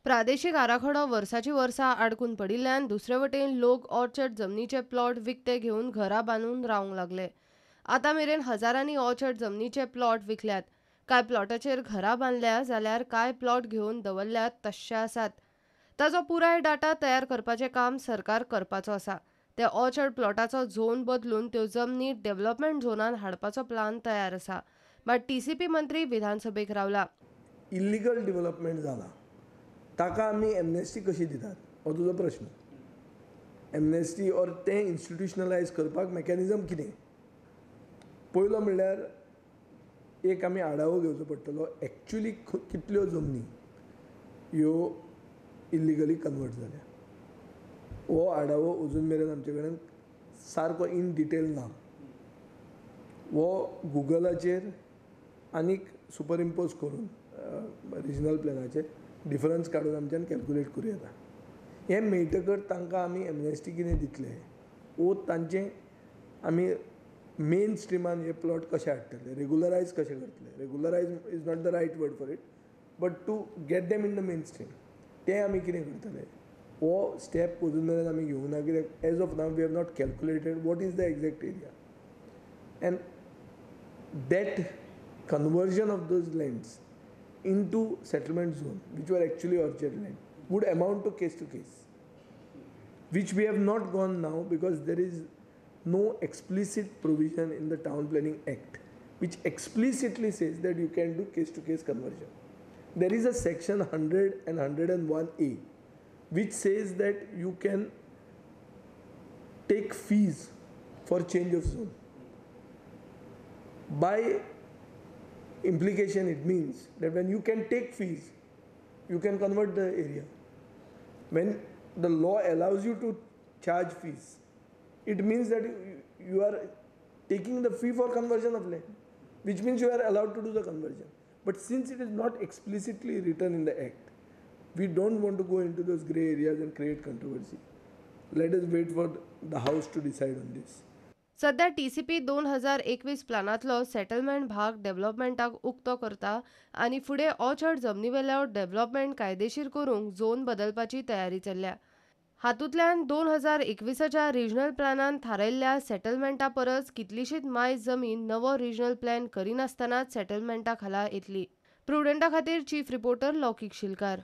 प्रादेशीक आराखडो वर्साची वर्सां आडकून पडिल्ल्यान दुसरे वटेन लोक ऑर्चर्ड जमनीचे प्लॉट विकते घेवन घरां बांदून रावंक लागले. आतां मेरेन हजारांनी ऑर्चर्ड जमनीचे प्लॉट विकल्यात. कांय प्लॉटाचेर घरां बांदल्या जाल्यार कांय प्लॉट घेवन दवरल्यात तश्शे आसात. ताचो पुराय डाटा तयार करपाचें काम सरकार करपाचो आसा. ते ऑर्चर्ड प्लॉटाचो झोन बदलून त्यो जमनी डेव्हलपमेंट झोनांत हाडपाचो प्लान तयार आसा. मात टीसीपी मंत्री विधानसभेक रावला. इल्लिगल डेव्हलपमेंट जाला ताका आमी एमनेस्टी कशी दितात हो तुजो प्रश्न. एमनेस्टी ऑर तें इन्स्टिट्युशनलायज करपाक मेकॅनिजम कितें. पयलो म्हणल्यार एक आमी आढावो घेवचो पडटलो एक्चुली कितल्यो जमनी ह्यो इल्लिगली कन्वर्ट जाल्या. हो आढावो अजून मेरेन आमचे कडेन सारको इन डिटेल ना. हो गुगलाचेर आनीक सुपरइम्पोज करून रिजनल प्लॅनाचेर डिफरन्स काडून आमच्यान कॅल्कुलेट करूं येता. हें मेळटकच तांकां आमी एमनेस्टी कितें दितले वो तांचें आमी मेन स्ट्रिमान हे प्लॉट कशे हाडटले, रेगुलरायज कशे करतले. Regularise is not the right word for it, but to get them in the mainstream तें आमी कितें करतले. हो स्टेप अजून मेरेन आमी घेवूं ना, कित्याक as of now we have not calculated what is the exact area and that conversion of those lands into settlement zone which were actually orchard land would amount to case, which we have not gone now because there is no explicit provision in the Town Planning Act which explicitly says that you can do case conversion. There is a section 100 and 101A which says that you can take fees for change of zone. By implication, it means that when you can take fees, you can convert the area. When the law allows you to charge fees, it means that you are taking the fee for conversion of land, which means you are allowed to do the conversion. But since it is not explicitly written in the Act, we don't want to go into those grey areas and create controversy. Let us wait for the House to decide on this. सध्या TCP 2021 प्लानांतलो settlement भाग डेव्हलपमेंटाक उक्तो करता आनी फुडें orchard जमनीवेलो development कायदेशीर करूंक zone बदलपाची तयारी चल्ल्या. हातूंतल्यान 2021च्या रिजनल प्लॅनांत थारायल्ल्या सेटलमेंटा परस कितलीशीच मायज जमीन नवो रिजनल प्लॅन करिनासतनाच सेटलमेंटा खाला येतली. प्रुडंटा खातीर चीफ रिपोर्टर लौकीक शिलकार.